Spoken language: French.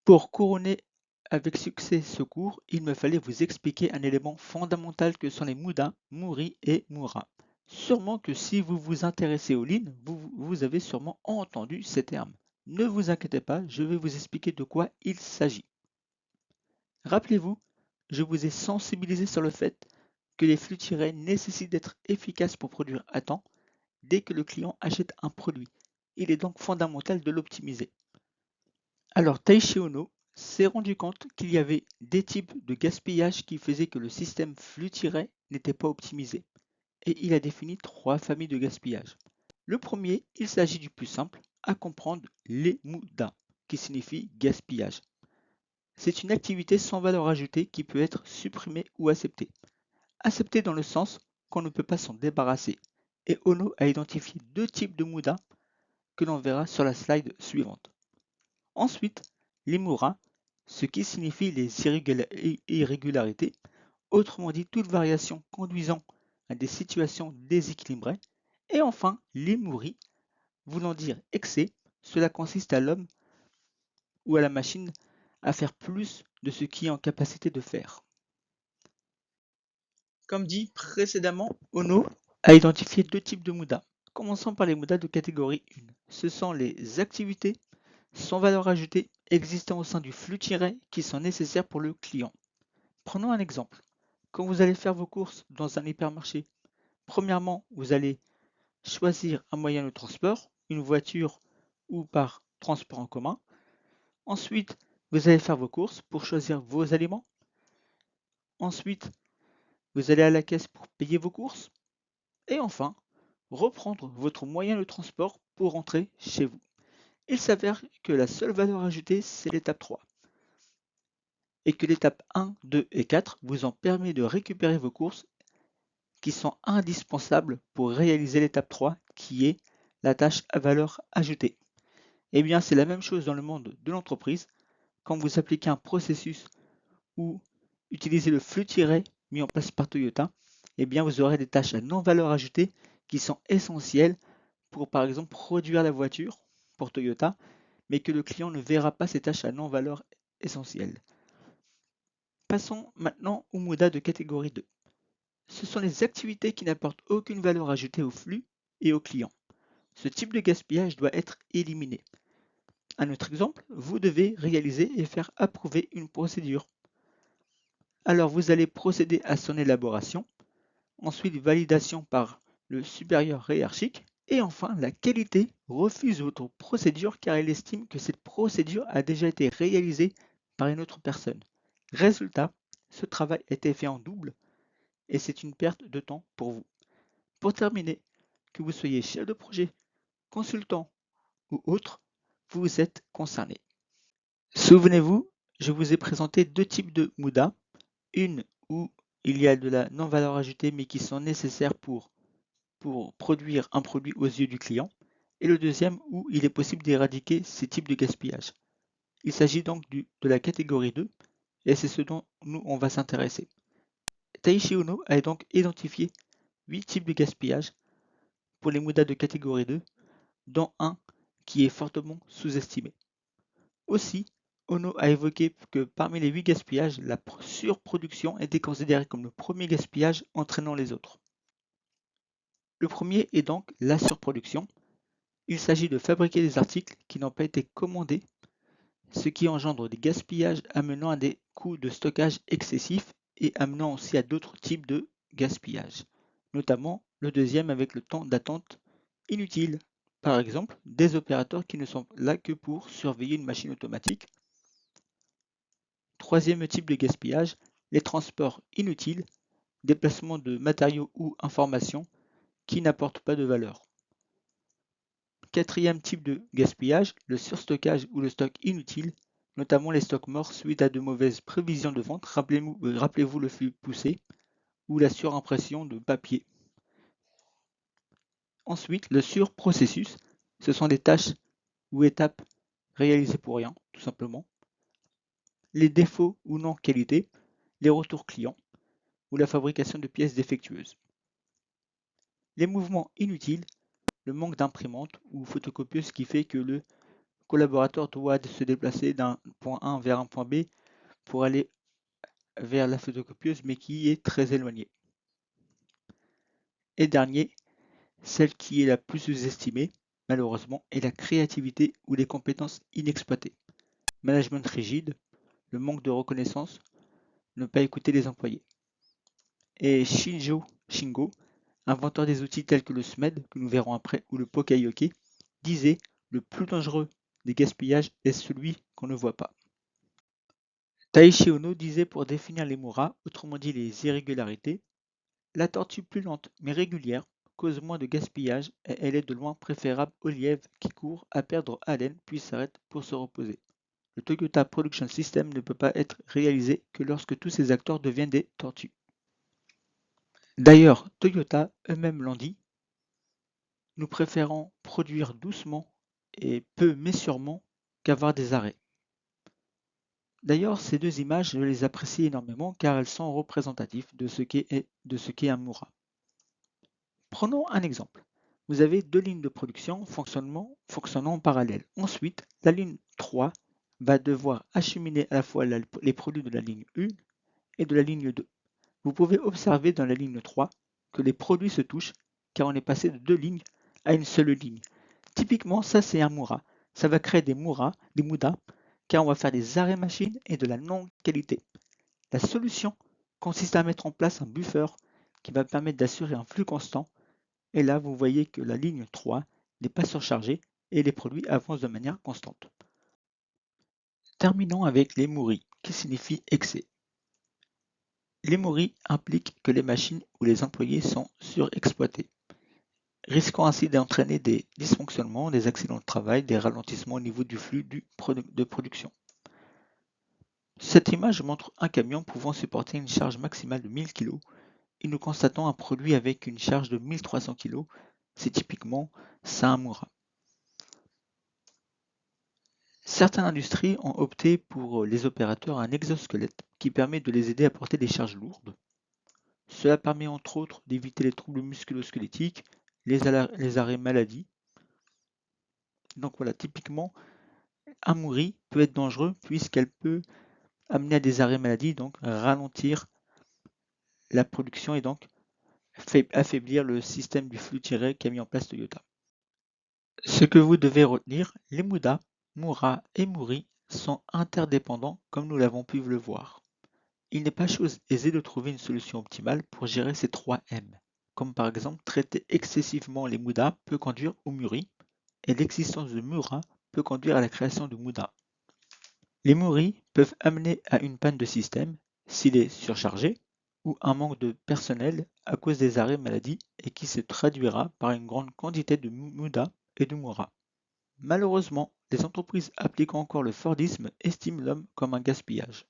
Pour couronner avec succès ce cours, il me fallait vous expliquer un élément fondamental que sont les Muda, Muri et Mura. Sûrement que si vous vous intéressez aux lignes, vous avez sûrement entendu ces termes. Ne vous inquiétez pas, je vais vous expliquer de quoi il s'agit. Rappelez-vous, je vous ai sensibilisé sur le fait que les flux tirés nécessitent d'être efficaces pour produire à temps dès que le client achète un produit. Il est donc fondamental de l'optimiser. Alors Taishi Ono s'est rendu compte qu'il y avait des types de gaspillage qui faisaient que le système flux-tiré n'était pas optimisé. Et il a défini 3 familles de gaspillage. Le premier, il s'agit du plus simple à comprendre, les muda, qui signifie gaspillage. C'est une activité sans valeur ajoutée qui peut être supprimée ou acceptée. Acceptée dans le sens qu'on ne peut pas s'en débarrasser. Et Ono a identifié 2 types de muda que l'on verra sur la slide suivante. Ensuite, les mura, ce qui signifie les irrégularités, autrement dit toute variation conduisant à des situations déséquilibrées. Et enfin, les muri, voulant dire excès, cela consiste à l'homme ou à la machine à faire plus de ce qui est en capacité de faire. Comme dit précédemment, Ono a identifié 2 types de muda. Commençons par les muda de catégorie 1. Ce sont les activités sans valeur ajoutée existant au sein du flux tiré qui sont nécessaires pour le client. Prenons un exemple. Quand vous allez faire vos courses dans un hypermarché, premièrement, vous allez choisir un moyen de transport, une voiture ou par transport en commun. Ensuite, vous allez faire vos courses pour choisir vos aliments. Ensuite, vous allez à la caisse pour payer vos courses. Et enfin, reprendre votre moyen de transport pour rentrer chez vous. Il s'avère que la seule valeur ajoutée, c'est l'étape 3. Et que l'étape 1, 2 et 4 vous en permet de récupérer vos courses qui sont indispensables pour réaliser l'étape 3 qui est la tâche à valeur ajoutée. Eh bien, c'est la même chose dans le monde de l'entreprise. Quand vous appliquez un processus ou utilisez le flux tiré mis en place par Toyota, eh bien, vous aurez des tâches à non-valeur ajoutée qui sont essentielles pour, par exemple, produire la voiture pour Toyota, mais que le client ne verra pas ces tâches à non-valeur essentielles. Passons maintenant au MODA de catégorie 2. Ce sont les activités qui n'apportent aucune valeur ajoutée au flux et au client. Ce type de gaspillage doit être éliminé. Un autre exemple, vous devez réaliser et faire approuver une procédure. Alors vous allez procéder à son élaboration, ensuite validation par le supérieur hiérarchique, et enfin la qualité refuse votre procédure car elle estime que cette procédure a déjà été réalisée par une autre personne. Résultat, ce travail a été fait en double et c'est une perte de temps pour vous. Pour terminer, que vous soyez chef de projet, consultant ou autre, vous êtes concerné. Souvenez-vous, je vous ai présenté 2 types de muda, une où il y a de la non-valeur ajoutée mais qui sont nécessaires pour produire un produit aux yeux du client, et le deuxième où il est possible d'éradiquer ces types de gaspillage. Il s'agit donc de la catégorie 2 et c'est ce dont nous on va s'intéresser. Taishi Ono a donc identifié 8 types de gaspillage pour les mudas de catégorie 2, dont un qui est fortement sous-estimé. Aussi, Ono a évoqué que parmi les 8 gaspillages, la surproduction était considérée comme le premier gaspillage entraînant les autres. Le premier est donc la surproduction. Il s'agit de fabriquer des articles qui n'ont pas été commandés, ce qui engendre des gaspillages amenant à des coûts de stockage excessifs et amenant aussi à d'autres types de gaspillage, notamment le deuxième avec le temps d'attente inutile. Par exemple, des opérateurs qui ne sont là que pour surveiller une machine automatique. Troisième type de gaspillage, les transports inutiles, déplacement de matériaux ou informations qui n'apportent pas de valeur. Quatrième type de gaspillage, le surstockage ou le stock inutile, notamment les stocks morts suite à de mauvaises prévisions de vente, rappelez-vous le flux poussé, ou la surimpression de papier. Ensuite, le surprocessus, ce sont des tâches ou étapes réalisées pour rien, tout simplement. Les défauts ou non qualité, les retours clients, ou la fabrication de pièces défectueuses. Les mouvements inutiles, le manque d'imprimante ou photocopieuse qui fait que le collaborateur doit se déplacer d'un point A vers un point B pour aller vers la photocopieuse, mais qui est très éloigné. Et dernier, celle qui est la plus sous-estimée, malheureusement, est la créativité ou les compétences inexploitées. Management rigide, le manque de reconnaissance, ne pas écouter les employés. Et Shingo, inventeur des outils tels que le SMED, que nous verrons après, ou le Poka-yoke, disait « Le plus dangereux des gaspillages est celui qu'on ne voit pas ». Taishi Ono disait pour définir les muras, autrement dit les irrégularités, la tortue plus lente mais régulière cause moins de gaspillage et elle est de loin préférable au lièvre qui court à perdre haleine puis s'arrête pour se reposer. Le Toyota Production System ne peut pas être réalisé que lorsque tous ses acteurs deviennent des tortues. D'ailleurs, Toyota eux-mêmes l'ont dit, nous préférons produire doucement et peu mais sûrement qu'avoir des arrêts. D'ailleurs, ces deux images, je les apprécie énormément car elles sont représentatives de ce qu'est un Mura. Prenons un exemple. Vous avez deux lignes de production fonctionnant en parallèle. Ensuite, la ligne 3 va devoir acheminer à la fois les produits de la ligne 1 et de la ligne 2. Vous pouvez observer dans la ligne 3 que les produits se touchent car on est passé de deux lignes à une seule ligne. Typiquement, ça c'est un Mura. Ça va créer des mudas, car on va faire des arrêts machines et de la non-qualité. La solution consiste à mettre en place un buffer qui va permettre d'assurer un flux constant. Et là, vous voyez que la ligne 3 n'est pas surchargée et les produits avancent de manière constante. Terminons avec les mouris, qui signifie excès. Les mouris impliquent que les machines ou les employés sont surexploités, risquant ainsi d'entraîner des dysfonctionnements, des accidents de travail, des ralentissements au niveau du flux de production. Cette image montre un camion pouvant supporter une charge maximale de 1000 kg et nous constatons un produit avec une charge de 1300 kg. C'est typiquement ça un Mura. Certaines industries ont opté pour les opérateurs un exosquelette qui permet de les aider à porter des charges lourdes. Cela permet entre autres d'éviter les troubles musculo-squelettiques, les arrêts maladie. Donc voilà, typiquement, un Muri peut être dangereux puisqu'elle peut amener à des arrêts maladie, donc ralentir la production et donc affaiblir le système du flux tiré qu'a mis en place Toyota. Ce que vous devez retenir, les Muda, Mura et Muri sont interdépendants comme nous l'avons pu le voir. Il n'est pas chose aisée de trouver une solution optimale pour gérer ces 3 M, comme par exemple traiter excessivement les Muda peut conduire au Muri et l'existence de Mura peut conduire à la création de Muda. Les Muri peuvent amener à une panne de système s'il est surchargé ou un manque de personnel à cause des arrêts maladie et qui se traduira par une grande quantité de Muda et de Mura. Malheureusement, les entreprises appliquant encore le Fordisme estiment l'homme comme un gaspillage.